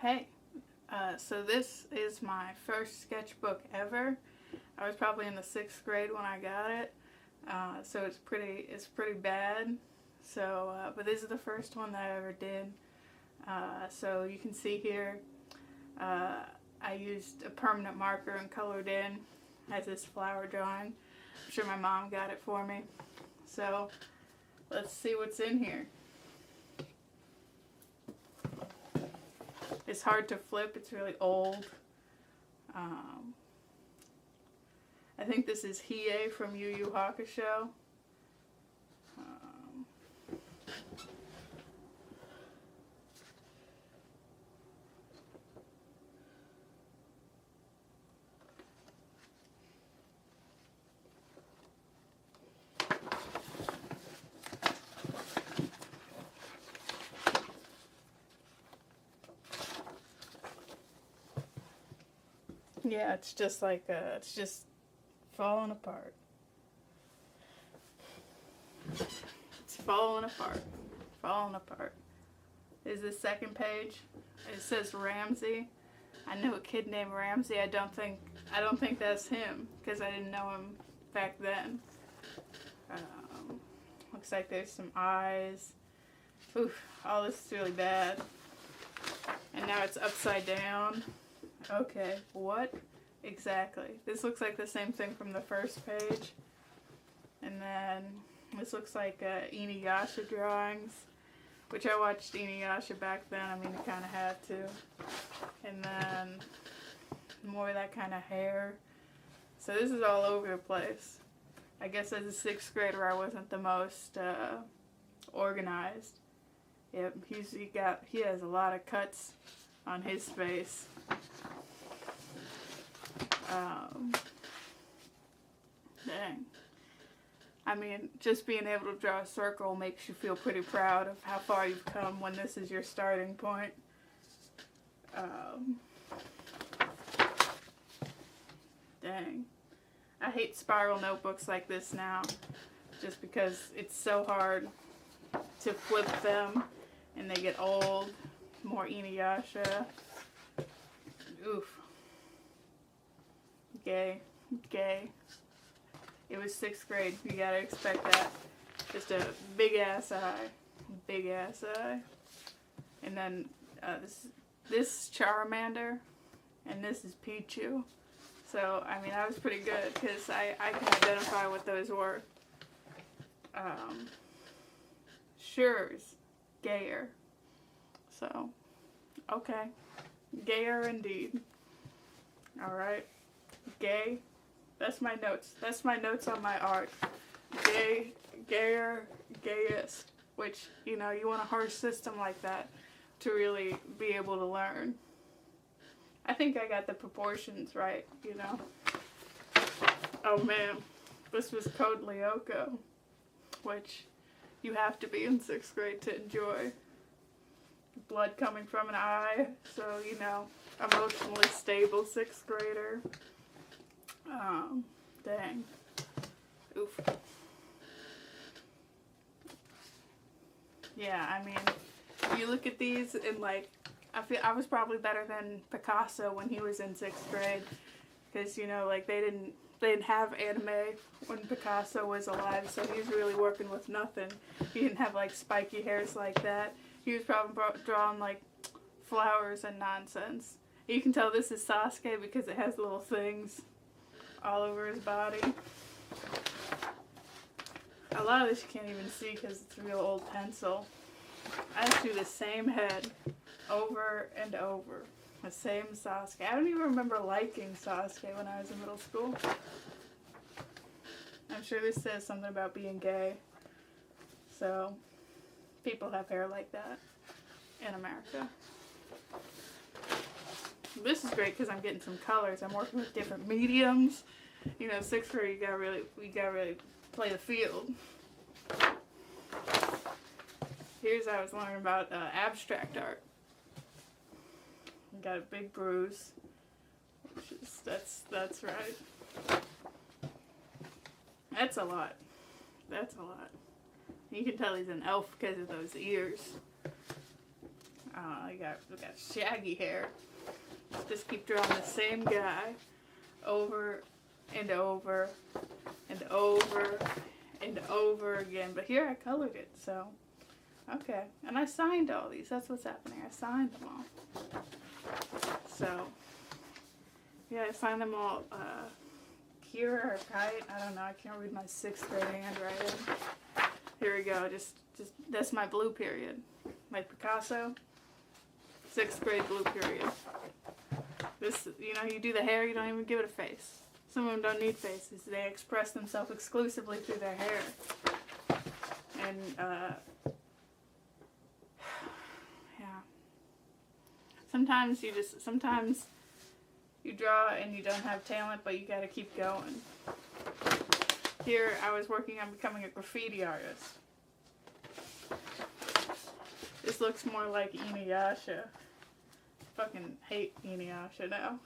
Hey, so this is my first sketchbook ever. I was probably in the 6th grade when I got it, so it's pretty bad. So, but this is the first one that I ever did. So you can see here, I used a permanent marker and colored in as this flower drawing. I'm sure my mom got it for me. So let's see what's in here. It's hard to flip, it's really old. I think this is Hiei from Yu Yu Hakusho. Yeah, it's just like, it's just falling apart. It's falling apart. Falling apart. Is the second page. It says Ramsey. I knew a kid named Ramsey. I don't think that's him, because I didn't know him back then. Looks like there's some eyes. Oof, all this is really bad. And now it's upside down. Okay, what exactly? This looks like the same thing from the first page. And then this looks like Inuyasha drawings, which I watched Inuyasha back then. I mean, I kind of had to. And then more of that kind of hair. So this is all over the place. I guess as a 6th grader, I wasn't the most organized. Yep, he has a lot of cuts on his face. Dang. I mean, just being able to draw a circle makes you feel pretty proud of how far you've come when this is your starting point. Dang. I hate spiral notebooks like this now, just because it's so hard to flip them and they get old. More Inuyasha. Oof. Gay. It was 6th grade. You gotta expect that. Just a big ass eye. Big ass eye. And then this Charmander. And this is Pichu. So, I mean, I was pretty good because I can identify what those were. Sure's gayer. So, okay. Gayer indeed. Alright. Gay. That's my notes. That's my notes on my art. Gay, gayer, gayest. Which, you know, you want a harsh system like that to really be able to learn. I think I got the proportions right, you know. Oh man. This was Code Lyoko, which you have to be in 6th grade to enjoy. Blood coming from an eye, so, you know, emotionally stable 6th grader. Dang. Oof. Yeah, I mean, you look at these and, like, I feel I was probably better than Picasso when he was in 6th grade, because, you know, like, they didn't have anime when Picasso was alive, so he was really working with nothing. He didn't have, like, spiky hairs like that. He was probably drawing, like, flowers and nonsense. You can tell this is Sasuke because it has little things all over his body. A lot of this you can't even see because it's a real old pencil. I just do the same head over and over. The same Sasuke. I don't even remember liking Sasuke when I was in middle school. I'm sure this says something about being gay. So, people have hair like that in America. This is great because I'm getting some colors. I'm working with different mediums. You know, 6th grade, we gotta really play the field. Here's how I was learning about abstract art. Got a big bruise, which is that's right. That's a lot. That's a lot. You can tell he's an elf because of those ears. We got shaggy hair. Just keep drawing the same guy over and over and over and over again. But here I colored it, so okay. And I signed all these. That's what's happening. I signed them all. So yeah, I signed them all. Kira or Kite. I don't know. I can't read my 6th grade handwriting. Here we go. Just that's my blue period. Like Picasso. 6th grade blue period. This, you know, you do the hair, you don't even give it a face. Some of them don't need faces. They express themselves exclusively through their hair. And, yeah. Sometimes you draw and you don't have talent, but you gotta keep going. Here, I was working on becoming a graffiti artist. This looks more like Inuyasha. Fucking hate Inuyasha now.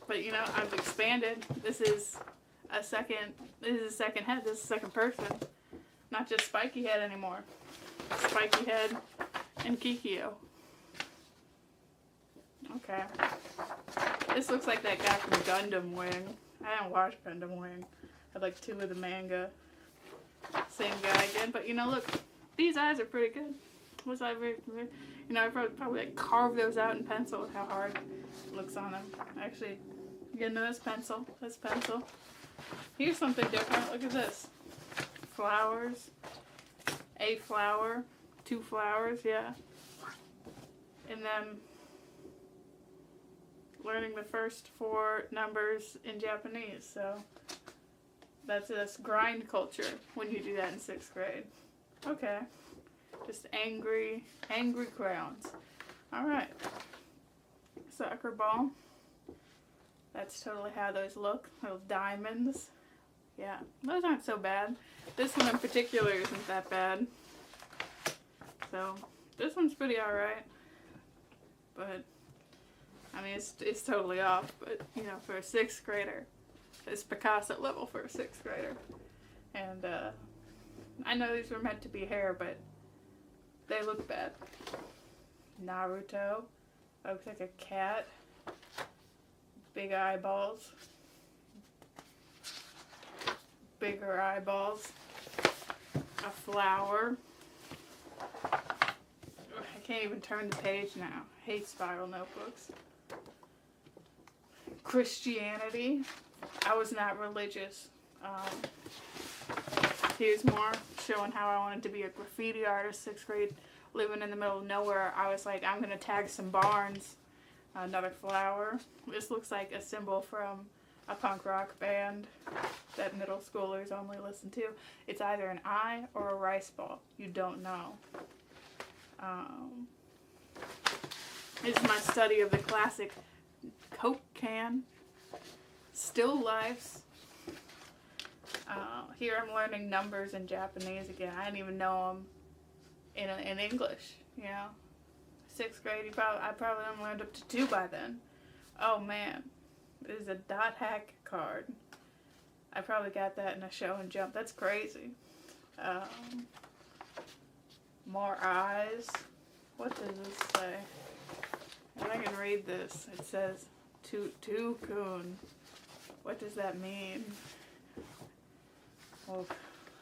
But you know, I've expanded. This is a second head. This is a second person. Not just Spiky Head anymore. Spiky Head and Kikyo. Okay. This looks like that guy from Gundam Wing. I didn't watch Gundam Wing. I had like 2 of the manga. Same guy again. But you know, look. These eyes are pretty good. Was I very, you know, I probably like carve those out in pencil with how hard it looks on them. Actually, you know, this pencil. Here's something different. Look at this. Flowers. A flower. 2 flowers, yeah. And then learning the first 4 numbers in Japanese. So that's grind culture when you do that in 6th grade. Okay. Just angry crowns. Alright. Soccer ball. That's totally how those look. Little diamonds. Yeah, those aren't so bad. This one in particular isn't that bad. So, this one's pretty alright. But, I mean, it's totally off. But, you know, for a 6th grader, it's Picasso level for a 6th grader. And, I know these were meant to be hair, but they look bad. Naruto. Looks like a cat. Big eyeballs. Bigger eyeballs. A flower. I can't even turn the page now. I hate spiral notebooks. Christianity. I was not religious. Here's more showing how I wanted to be a graffiti artist, 6th grade, living in the middle of nowhere. I was like, I'm going to tag some barns. Another flower. This looks like a symbol from a punk rock band that middle schoolers only listen to. It's either an eye or a rice ball. You don't know. This is my study of the classic Coke can. Still lifes. Here I'm learning numbers in Japanese again. I didn't even know them in English, you know. 6th grade, I probably only learned up to 2 by then. Oh man, this is a dot hack card. I probably got that in a show and jump. That's crazy. More eyes. What does this say? If I can read this, it says Tukun. What does that mean? Well,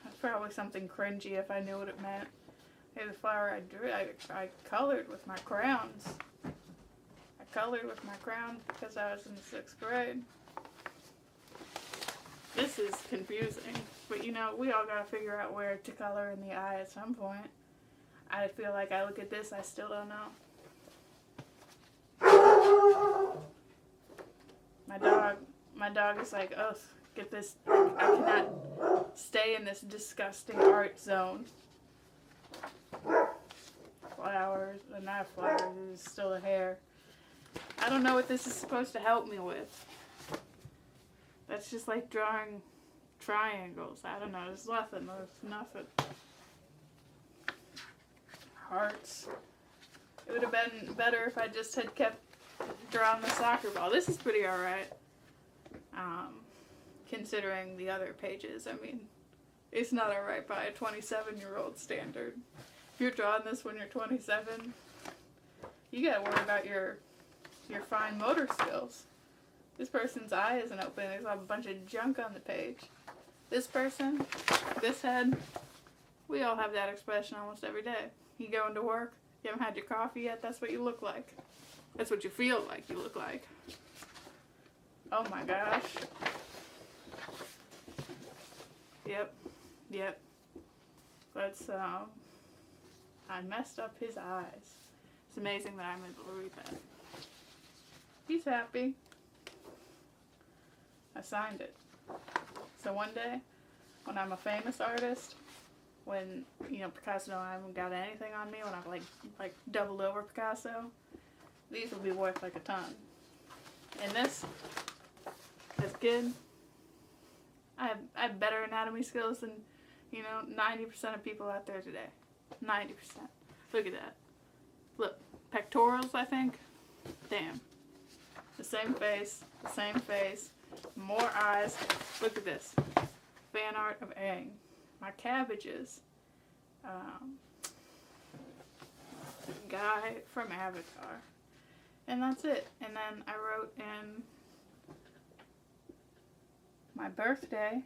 that's probably something cringy if I knew what it meant. Here's the flower I drew. I colored with my crowns. I colored with my crowns because I was in the 6th grade. This is confusing, but you know, we all gotta figure out where to color in the eye at some point. I feel like I look at this, I still don't know. My dog is like, oh, get this, I cannot stay in this disgusting art zone. Flowers, not flowers, this is still a hair. I don't know what this is supposed to help me with. That's just like drawing triangles. I don't know, there's nothing. Hearts. It would have been better if I just had kept drawing the soccer ball. This is pretty alright. Considering the other pages. I mean, it's not alright by a 27-year-old standard. you're drawing this when you're 27, you gotta worry about your fine motor skills. This person's eye isn't open. There's a bunch of junk on the page. This person, this head, we all have that expression almost every day. You go into work, you haven't had your coffee yet, that's what you look like. That's what you feel like you look like. Oh my gosh. Yep. Let's, I messed up his eyes. It's amazing that I'm able to read that. He's happy. I signed it. So one day, when I'm a famous artist, when, you know, Picasso and I haven't got anything on me, when I've like doubled over Picasso, these will be worth like a ton. And this kid, I have better anatomy skills than, you know, 90% of people out there today. 90%. Look at that. Look, pectorals, I think. Damn. The same face, more eyes. Look at this. Fan art of Aang. My cabbages. Guy from Avatar. And that's it. And then I wrote in my birthday.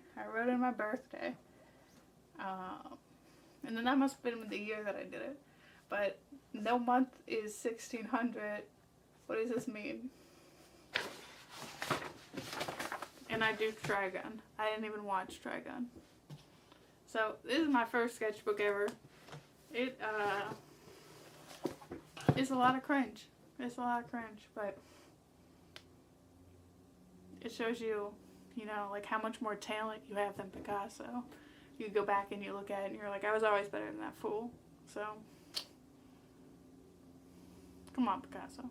And then that must have been the year that I did it. But no month is 1600. What does this mean? And I do Trigun. I didn't even watch Trigun. So this is my first sketchbook ever. It it's a lot of cringe. But it shows you, you know, like how much more talent you have than Picasso. You go back and you look at it and you're like, I was always better than that fool. So, come on, Picasso.